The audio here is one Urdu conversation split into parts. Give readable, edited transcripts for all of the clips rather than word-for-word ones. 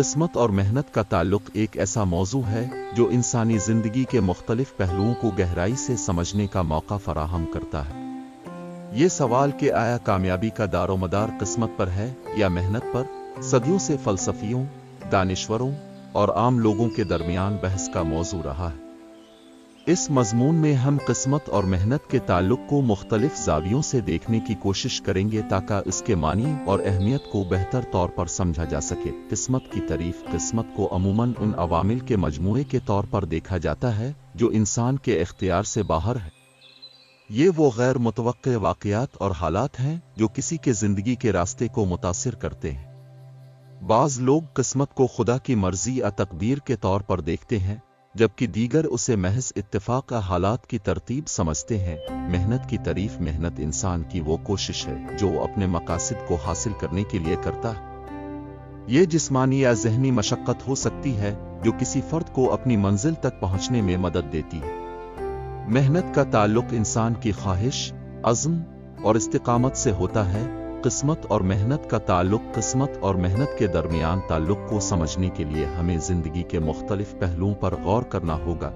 قسمت اور محنت کا تعلق ایک ایسا موضوع ہے جو انسانی زندگی کے مختلف پہلوؤں کو گہرائی سے سمجھنے کا موقع فراہم کرتا ہے۔ یہ سوال کہ آیا کامیابی کا دار و مدار قسمت پر ہے یا محنت پر، صدیوں سے فلسفیوں، دانشوروں اور عام لوگوں کے درمیان بحث کا موضوع رہا ہے۔ اس مضمون میں ہم قسمت اور محنت کے تعلق کو مختلف زاویوں سے دیکھنے کی کوشش کریں گے تاکہ اس کے معنی اور اہمیت کو بہتر طور پر سمجھا جا سکے۔ قسمت کی تعریف۔ قسمت کو عموماً ان عوامل کے مجموعے کے طور پر دیکھا جاتا ہے جو انسان کے اختیار سے باہر ہے۔ یہ وہ غیر متوقع واقعات اور حالات ہیں جو کسی کے زندگی کے راستے کو متاثر کرتے ہیں۔ بعض لوگ قسمت کو خدا کی مرضی یا تقدیر کے طور پر دیکھتے ہیں، جبکہ دیگر اسے محض اتفاق حالات کی ترتیب سمجھتے ہیں۔ محنت کی تعریف۔ محنت انسان کی وہ کوشش ہے جو اپنے مقاصد کو حاصل کرنے کے لیے کرتا ہے۔ یہ جسمانی یا ذہنی مشقت ہو سکتی ہے جو کسی فرد کو اپنی منزل تک پہنچنے میں مدد دیتی ہے۔ محنت کا تعلق انسان کی خواہش، عزم اور استقامت سے ہوتا ہے۔ قسمت اور محنت کا تعلق۔ قسمت اور محنت کے درمیان تعلق کو سمجھنے کے لیے ہمیں زندگی کے مختلف پہلوؤں پر غور کرنا ہوگا۔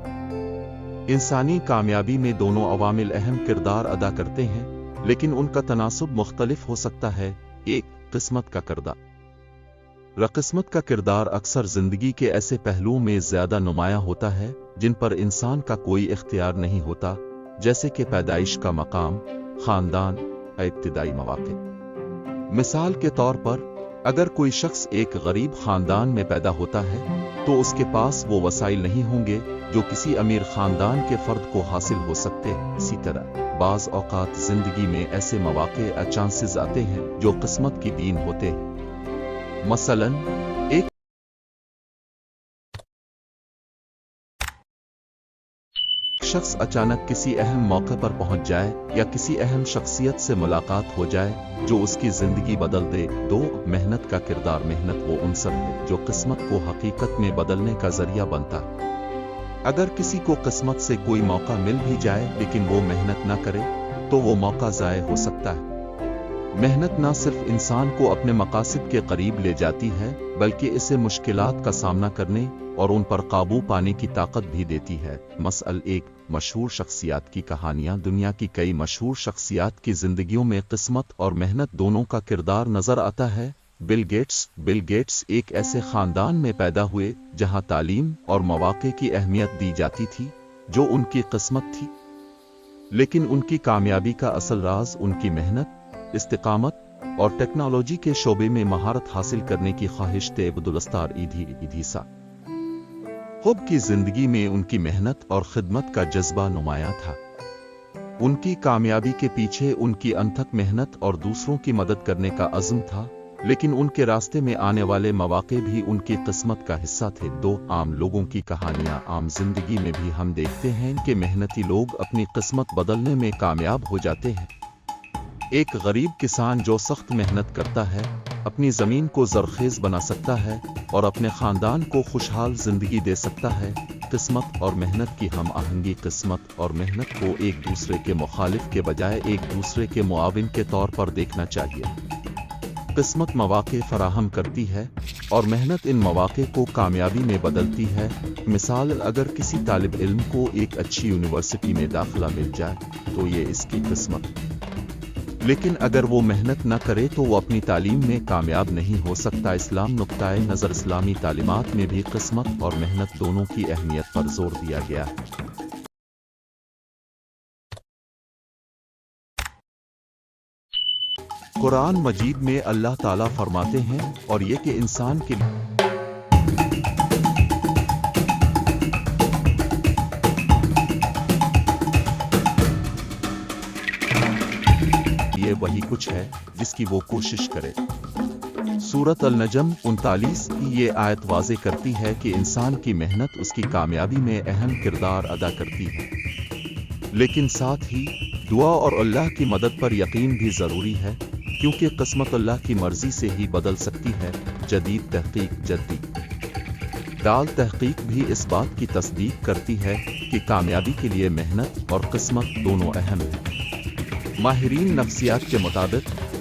انسانی کامیابی میں دونوں عوامل اہم کردار ادا کرتے ہیں، لیکن ان کا تناسب مختلف ہو سکتا ہے۔ ایک، قسمت کا کردار۔ قسمت کا کردار اکثر زندگی کے ایسے پہلوؤں میں زیادہ نمایاں ہوتا ہے جن پر انسان کا کوئی اختیار نہیں ہوتا، جیسے کہ پیدائش کا مقام، خاندان، ابتدائی مواقع۔ مثال کے طور پر، اگر کوئی شخص ایک غریب خاندان میں پیدا ہوتا ہے تو اس کے پاس وہ وسائل نہیں ہوں گے جو کسی امیر خاندان کے فرد کو حاصل ہو سکتے۔ اسی طرح بعض اوقات زندگی میں ایسے مواقع یا چانسز آتے ہیں جو قسمت کی دین ہوتے ہیں۔ مثلاً ایک شخص اچانک کسی اہم موقع پر پہنچ جائے یا کسی اہم شخصیت سے ملاقات ہو جائے جو اس کی زندگی بدل دے۔ دو، محنت کا کردار۔ محنت وہ عنصر ہے جو قسمت کو حقیقت میں بدلنے کا ذریعہ بنتا ہے۔ اگر کسی کو قسمت سے کوئی موقع مل بھی جائے لیکن وہ محنت نہ کرے تو وہ موقع ضائع ہو سکتا ہے۔ محنت نہ صرف انسان کو اپنے مقاصد کے قریب لے جاتی ہے بلکہ اسے مشکلات کا سامنا کرنے اور ان پر قابو پانے کی طاقت بھی دیتی ہے۔ مثلاً ایک مشہور شخصیات کی کہانیاں۔ دنیا کی کئی مشہور شخصیات کی زندگیوں میں قسمت اور محنت دونوں کا کردار نظر آتا ہے۔ بل گیٹس ایک ایسے خاندان میں پیدا ہوئے جہاں تعلیم اور مواقع کی اہمیت دی جاتی تھی جو ان کی قسمت تھی، لیکن ان کی کامیابی کا اصل راز ان کی محنت، استقامت اور ٹیکنالوجی کے شعبے میں مہارت حاصل کرنے کی خواہش تھی۔ عبدالستار ایدھیسا خوب کی زندگی میں ان کی محنت اور خدمت کا جذبہ نمایاں تھا۔ ان کی کامیابی کے پیچھے ان کی انتھک محنت اور دوسروں کی مدد کرنے کا عزم تھا، لیکن ان کے راستے میں آنے والے مواقع بھی ان کی قسمت کا حصہ تھے۔ دو، عام لوگوں کی کہانیاں۔ عام زندگی میں بھی ہم دیکھتے ہیں کہ محنتی لوگ اپنی قسمت بدلنے میں کامیاب ہو جاتے ہیں۔ ایک غریب کسان جو سخت محنت کرتا ہے، اپنی زمین کو زرخیز بنا سکتا ہے اور اپنے خاندان کو خوشحال زندگی دے سکتا ہے۔ قسمت اور محنت کی ہم آہنگی۔ قسمت اور محنت کو ایک دوسرے کے مخالف کے بجائے ایک دوسرے کے معاون کے طور پر دیکھنا چاہیے۔ قسمت مواقع فراہم کرتی ہے اور محنت ان مواقع کو کامیابی میں بدلتی ہے۔ مثال، اگر کسی طالب علم کو ایک اچھی یونیورسٹی میں داخلہ مل جائے تو یہ اس کی قسمت، لیکن اگر وہ محنت نہ کرے تو وہ اپنی تعلیم میں کامیاب نہیں ہو سکتا۔ اسلام نقطۂ نظر۔ اسلامی تعلیمات میں بھی قسمت اور محنت دونوں کی اہمیت پر زور دیا گیا ہے۔ قرآن مجید میں اللہ تعالیٰ فرماتے ہیں اور یہ کہ انسان کے یہ وہی کچھ ہے جس کی وہ کوشش کرے۔ سورۃ النجم 39 کی یہ آیت واضح کرتی ہے کہ انسان کی محنت اس کی کامیابی میں اہم کردار ادا کرتی ہے، لیکن ساتھ ہی دعا اور اللہ کی مدد پر یقین بھی ضروری ہے، کیونکہ قسمت اللہ کی مرضی سے ہی بدل سکتی ہے۔ جدید تحقیق بھی اس بات کی تصدیق کرتی ہے کہ کامیابی کے لیے محنت اور قسمت دونوں اہم ہیں۔ ماہرین نفسیات کے مطابق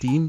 3,